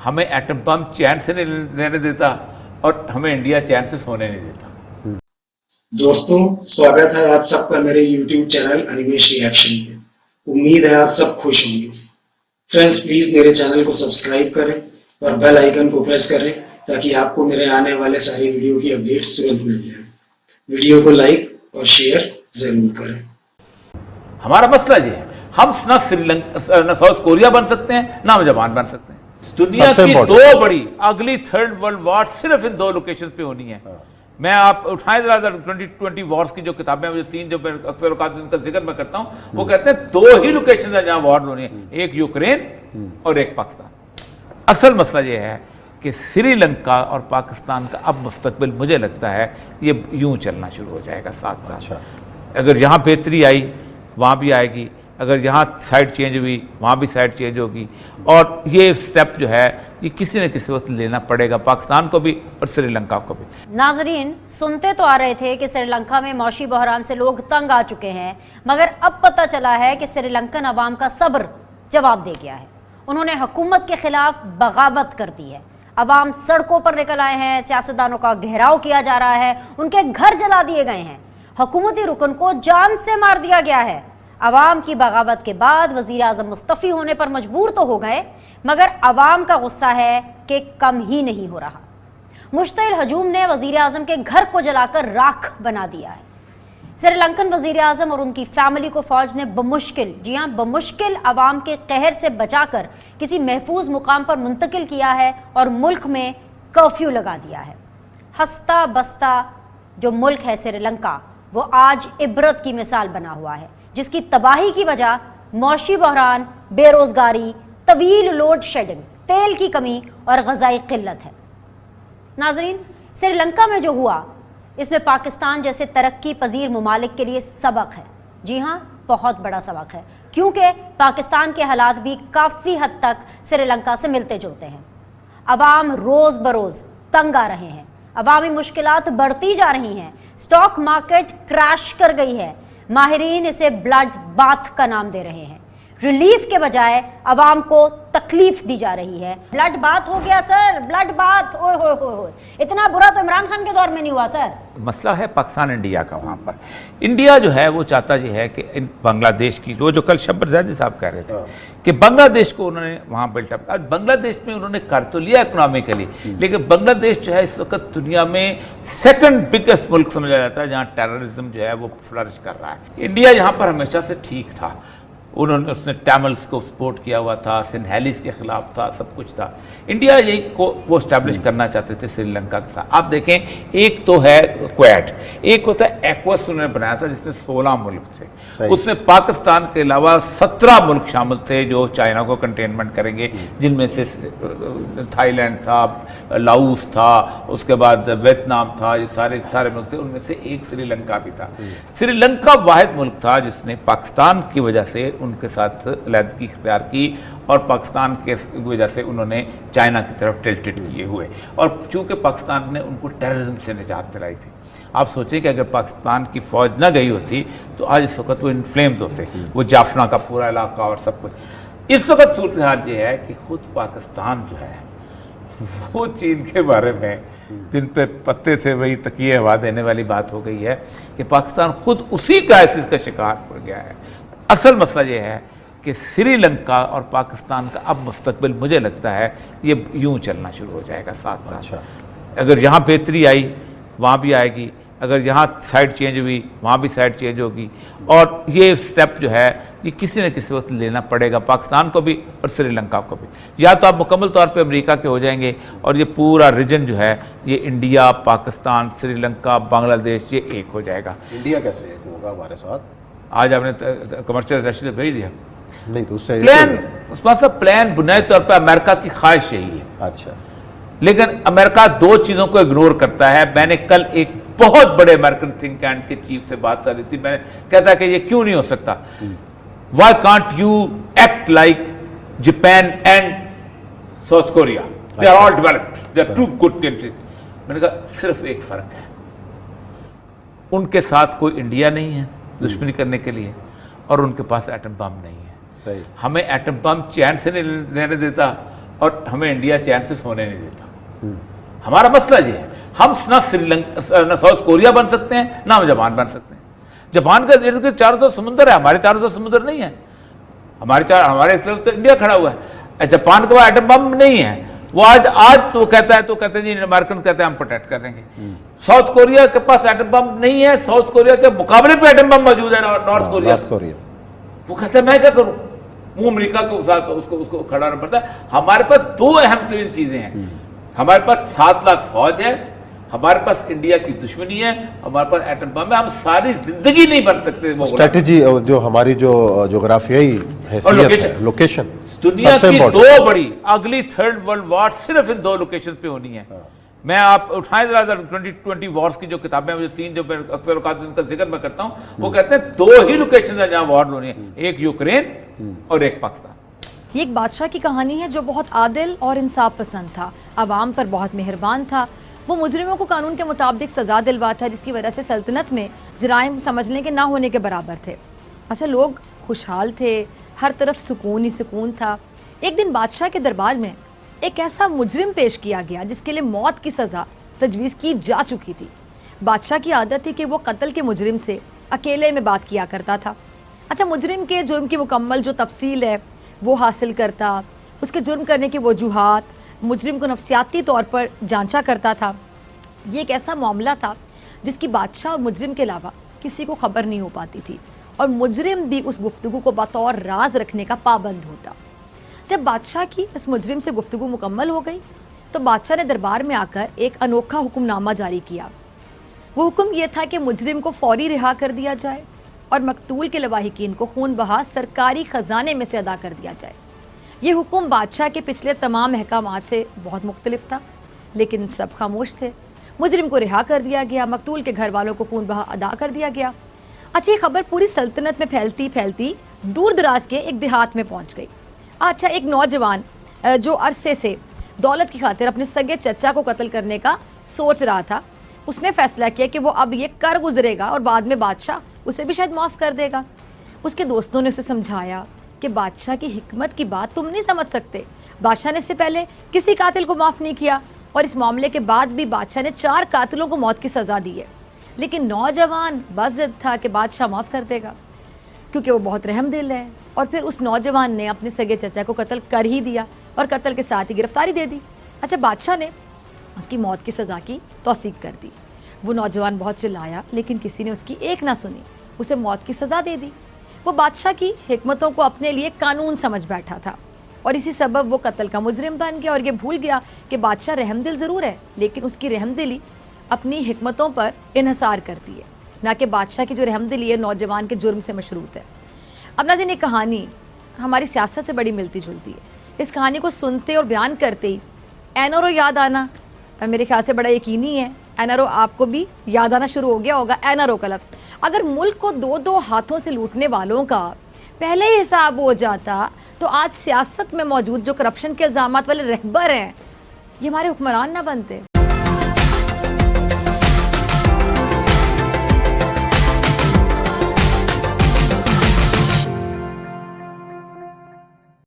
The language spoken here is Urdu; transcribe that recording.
ہمیں ایٹم بم چین سے نہیں رہنے دیتا اور ہمیں انڈیا چین سے سونے نہیں دیتا۔ دوستوں، سواگت ہے آپ سب کا میرے یوٹیوب چینل انیمیش ری ایکشن پہ۔ امید ہے آپ سب خوش ہوں گے۔ فرینڈز پلیز میرے چینل کو سبسکرائب کریں اور بیل آئیکن کو پریس کریں تاکہ آپ کو میرے آنے والے سارے ویڈیو کی اپڈیٹس ترنت مل جائیں۔ ویڈیو کو لائک اور شیئر ضرور کریں۔ ہمارا مسئلہ یہ ہے، ہم نہ سری لنکا نہ ساؤتھ کوریا بن سکتے ہیں، نہ ہم جاپان بن سکتے ہیں۔ دنیا کی دو بڑی اگلی تھرڈ ورلڈ وار صرف ان دو لوکیشن پہ ہونی ہے۔ میں آپ اٹھائیں ذرا 2020 وارز کی جو کتابیں جو تین جو اکثر اوقات ان کا ذکر میں کرتا ہوں، وہ کہتے ہیں دو ہی لوکیشن ہیں جہاں وار ہونی ہے، ایک یوکرین اور ایک پاکستان۔ اصل مسئلہ یہ ہے کہ سری لنکا اور پاکستان کا اب مستقبل مجھے لگتا ہے یہ یوں چلنا شروع ہو جائے گا ساتھ ساتھ۔ اگر یہاں بہتری آئی وہاں بھی آئے گی، اگر یہاں سائڈ چینج ہوئی وہاں بھی سائڈ چینج ہوگی، اور یہ سٹیپ جو ہے یہ کسی نہ کسی وقت لینا پڑے گا پاکستان کو بھی اور سری لنکا کو بھی۔ ناظرین، سنتے تو آ رہے تھے کہ سری لنکا میں معاشی بحران سے لوگ تنگ آ چکے ہیں، مگر اب پتہ چلا ہے کہ سری لنکن عوام کا صبر جواب دے گیا ہے۔ انہوں نے حکومت کے خلاف بغاوت کر دی ہے۔ عوام سڑکوں پر نکل آئے ہیں، سیاستدانوں کا گھیراؤ کیا جا رہا ہے، ان کے گھر جلا دیے گئے ہیں، حکومتی رکن کو جان سے مار دیا گیا ہے۔ عوام کی بغاوت کے بعد وزیر اعظم مستعفی ہونے پر مجبور تو ہو گئے، مگر عوام کا غصہ ہے کہ کم ہی نہیں ہو رہا۔ مشتعل ہجوم نے وزیر اعظم کے گھر کو جلا کر راکھ بنا دیا ہے۔ سری لنکن وزیر اعظم اور ان کی فیملی کو فوج نے بمشکل، جی ہاں بمشکل، عوام کے قہر سے بچا کر کسی محفوظ مقام پر منتقل کیا ہے اور ملک میں کرفیو لگا دیا ہے۔ ہستا بستا جو ملک ہے سری لنکا، وہ آج عبرت کی مثال بنا ہوا ہے، جس کی تباہی کی وجہ معاشی بحران، بے روزگاری، طویل لوڈ شیڈنگ، تیل کی کمی اور غذائی قلت ہے۔ ناظرین، سری لنکا میں جو ہوا اس میں پاکستان جیسے ترقی پذیر ممالک کے لیے سبق ہے۔ جی ہاں، بہت بڑا سبق ہے، کیونکہ پاکستان کے حالات بھی کافی حد تک سری لنکا سے ملتے جلتے ہیں۔ عوام روز بروز تنگ آ رہے ہیں، عوامی مشکلات بڑھتی جا رہی ہیں، سٹاک مارکیٹ کریش کر گئی ہے، ماہرین اسے بلڈ باتھ کا نام دے رہے ہیں۔ ریلیف کے بجائے عوام کو تکلیف دی جا رہی ہے۔ بلڈ باتھ ہو گیا سر، بلڈ باتھ، اوئے ہوئے ہوئے ہوئے، اتنا برا تو عمران خان کے دور میں نہیں ہوا سر۔ مسئلہ ہے پاکستان انڈیا کا۔ وہاں پر انڈیا جو ہے وہ چاہتا یہ ہے کہ بنگلہ دیش کی جو کل شبر زیدی صاحب کہہ رہے تھے کہ بنگلہ دیش کو انہوں نے وہاں بلٹ اپ، بنگلہ دیش میں انہوں نے کر تو لیا اکنامیکلی، لیکن بنگلہ دیش جو ہے اس وقت دنیا میں سیکنڈ بگیسٹ ملک سمجھا جاتا ہے جہاں ٹیررزم جو ہے وہ فلرش کر رہا ہے۔ انڈیا یہاں پر ہمیشہ سے ٹھیک تھا، اس نے ٹیملز کو سپورٹ کیا ہوا تھا، سنہیلیز کے خلاف تھا، سب کچھ تھا۔ انڈیا یہی کو وہ اسٹیبلش کرنا چاہتے تھے سری لنکا کے ساتھ۔ آپ دیکھیں، ایک تو ہے کویٹ، ایک ہوتا ہے ایکوس انہوں نے بنایا تھا جس میں 16 ملک تھے، اس میں پاکستان کے علاوہ 17 ملک شامل تھے جو چائنا کو کنٹینمنٹ کریں گے، جن میں سے تھائی لینڈ تھا، لاؤس تھا، اس کے بعد ویتنام تھا، یہ سارے ملک تھے، ان میں سے ایک سری لنکا بھی تھا۔ سری لنکا واحد ملک تھا جس نے پاکستان کی وجہ سے ان کے ساتھ علیحدگی اختیار کی اور پاکستان کی وجہ سے انہوں نے چائنا کی طرف ٹلٹڈ کیے ہوئے، اور چونکہ پاکستان نے ان کو ٹیررزم سے نجات دلائی تھی۔ آپ سوچیں کہ اگر پاکستان کی فوج نہ گئی ہوتی تو آج اس وقت وہ انفلیمز ہوتے، وہ جافنا کا پورا علاقہ اور سب کچھ۔ اس وقت صورتحال یہ ہے کہ خود پاکستان جو ہے وہ چین کے بارے میں جن پہ پتے تھے وہی تکیے ہوا دینے والی بات ہو گئی ہے کہ پاکستان خود اسی کرائسس کا شکار پڑ گیا ہے۔ اصل مسئلہ یہ ہے کہ سری لنکا اور پاکستان کا اب مستقبل مجھے لگتا ہے یہ یوں چلنا شروع ہو جائے گا ساتھ ساتھ۔ اگر یہاں بہتری آئی وہاں بھی آئے گی، اگر یہاں سائڈ چینج ہوئی وہاں بھی سائڈ چینج ہوگی، اور یہ سٹیپ جو ہے یہ کسی نہ کسی وقت لینا پڑے گا پاکستان کو بھی اور سری لنکا کو بھی۔ یا تو آپ مکمل طور پہ امریکہ کے ہو جائیں گے اور یہ پورا ریجن جو ہے یہ انڈیا، پاکستان، سری لنکا، بنگلہ دیش یہ ایک ہو جائے گا۔ انڈیا کیسے ایک ہوگا ہمارے ساتھ؟ آج آپ نے کمرشل رشید بھیج دیا نہیں تو اس سے پلان، عثمان صاحب پلان بنیادی طور پہ امریکہ کی خواہش یہی ہے۔ اچھا، لیکن امریکہ دو چیزوں کو اگنور کرتا ہے۔ میں نے کل ایک بہت بڑے امریکن تھنک ٹینک کے چیف سے بات کر رہی تھی، میں نے کہتا کہ یہ کیوں نہیں ہو سکتا، why can't you act like Japan and South Korea, they are all developed, they are too good countries. میں نے کہا صرف ایک فرق ہے، ان کے ساتھ کوئی انڈیا نہیں ہے دشمنی کرنے کے لیے، اور ان کے پاس ایٹم بم نہیں ہے۔ صحیح، ہمیں ایٹم بم چین سے نہیں رہنے دیتا اور ہمیں انڈیا چین سے سونے نہیں دیتا. ہمارا مسئلہ یہ ہے, ہم نہ سری لنکا نہ ساؤتھ کوریا بن سکتے ہیں, نہ ہم جاپان بن سکتے ہیں. جاپان کا ارد گرد چاروں طرف سمندر ہے, ہمارے چاروں طرف سمندر نہیں ہے. ہمارے طرف تو انڈیا کھڑا ہوا ہے. جاپان کے پاس ایٹم بم نہیں ہے, وہ آج وہ کہتا ہے تو کہتے ہیں جی امریکن کہتے ہیں ہم پروٹیکٹ کر دیں گے. ساؤتھ کوریا کے پاس ایٹم بم نہیں ہے, ساؤتھ کوریا کے مقابلے پہ ایٹم بم موجود ہے نارتھ کوریا. وہ کہتا ہے میں کیا کروں, وہ امریکہ کے ساتھ اس کو کھڑا ہونا پڑتا ہے. ہمارے پاس دو اہم ترین چیزیں ہیں. ہمارے پاس 7 لاکھ فوج ہے, ہمارے پاس انڈیا کی دشمنی ہے, ہمارے پاس ایٹم بم ہے. ہم ساری زندگی نہیں بن سکتے. وہ اسٹریٹجی جو ہماری جو جغرافیائی حیثیت ہے, لوکیشن, دنیا کی دو بڑی اگلی 3rd ورلڈ وار صرف ان 2 لوکیشن پہ ہونی ہے. میں آپ اٹھائیں ذرا 2020 وارز کی جو کتابیں جو 3 جو اکثر اوقات ان کا ذکر میں کرتا ہوں, وہ کہتے ہیں 2 ہی لوکیشن ہیں جہاں وار ہونی ہے, ایک یوکرین اور ایک پاکستان. یہ ایک بادشاہ کی کہانی ہے جو بہت عادل اور انصاف پسند تھا, عوام پر بہت مہربان تھا. وہ مجرموں کو قانون کے مطابق سزا دلواتا ہے, جس کی وجہ سے سلطنت میں جرائم سمجھنے کے نہ ہونے کے برابر تھے. اچھا, لوگ خوشحال تھے, ہر طرف سکون ہی سکون تھا. ایک دن بادشاہ کے دربار میں ایک ایسا مجرم پیش کیا گیا جس کے لیے موت کی سزا تجویز کی جا چکی تھی. بادشاہ کی عادت تھی کہ وہ قتل کے مجرم سے اکیلے میں بات کیا کرتا تھا. اچھا, مجرم کے جرم کی مکمل جو تفصیل ہے وہ حاصل کرتا, اس کے جرم کرنے کی وجوہات, مجرم کو نفسیاتی طور پر جانچا کرتا تھا. یہ ایک ایسا معاملہ تھا جس کی بادشاہ اور مجرم کے علاوہ کسی کو خبر نہیں ہو پاتی تھی, اور مجرم بھی اس گفتگو کو بطور راز رکھنے کا پابند ہوتا. جب بادشاہ کی اس مجرم سے گفتگو مکمل ہو گئی تو بادشاہ نے دربار میں آ کر ایک انوکھا حکم نامہ جاری کیا. وہ حکم یہ تھا کہ مجرم کو فوری رہا کر دیا جائے اور مقتول کے لواحقین کو خون بہا سرکاری خزانے میں سے ادا کر دیا جائے. یہ حکم بادشاہ کے پچھلے تمام احکامات سے بہت مختلف تھا, لیکن سب خاموش تھے. مجرم کو رہا کر دیا گیا, مقتول کے گھر والوں کو خون بہا ادا کر دیا گیا. اچھا, یہ خبر پوری سلطنت میں پھیلتی دور دراز کے ایک دیہات میں پہنچ گئی. اچھا, ایک نوجوان جو عرصے سے دولت کی خاطر اپنے سگے چچا کو قتل کرنے کا سوچ رہا تھا, اس نے فیصلہ کیا کہ وہ اب یہ کر گزرے گا اور بعد میں بادشاہ اسے بھی شاید معاف کر دے گا. اس کے دوستوں نے اسے سمجھایا کہ بادشاہ کی حکمت کی بات تم نہیں سمجھ سکتے. بادشاہ نے اس سے پہلے کسی قاتل کو معاف نہیں کیا, اور اس معاملے کے بعد بھی بادشاہ نے 4 قاتلوں کو موت کی سزا دی ہے. لیکن نوجوان بضد تھا کہ بادشاہ معاف کر دے گا, کیونکہ وہ بہت رحم دل ہے. اور پھر اس نوجوان نے اپنے سگے چچا کو قتل کر ہی دیا اور قتل کے ساتھ ہی گرفتاری دے دی. اچھا, بادشاہ نے اس کی موت کی سزا کی توثیق کر دی. وہ نوجوان بہت چلایا, لیکن کسی نے اس کی ایک نہ سنی, اسے موت کی سزا دے دی. وہ بادشاہ کی حکمتوں کو اپنے لیے قانون سمجھ بیٹھا تھا, اور اسی سبب وہ قتل کا مجرم بن گیا, اور یہ بھول گیا کہ بادشاہ رحم دل ضرور ہے, لیکن اس کی رحم دلی اپنی حکمتوں پر انحصار کرتی ہے, نہ کہ بادشاہ کی جو رحم دلی ہے نوجوان کے جرم سے مشروط ہے. اب ناظرین, یہ کہانی ہماری سیاست سے بڑی ملتی جلتی ہے. اس کہانی کو سنتے اور بیان کرتے ہی این آر او یاد آنا میرے خیال سے بڑا یقینی ہے. این آر او آپ کو بھی یاد آنا شروع ہو گیا ہوگا. این آر او کا لفظ, اگر ملک کو 2 ہاتھوں سے لوٹنے والوں کا پہلے ہی حساب ہو جاتا تو آج سیاست میں موجود جو کرپشن کے الزامات والے رہبر ہیں یہ ہمارے حکمران نہ بنتے.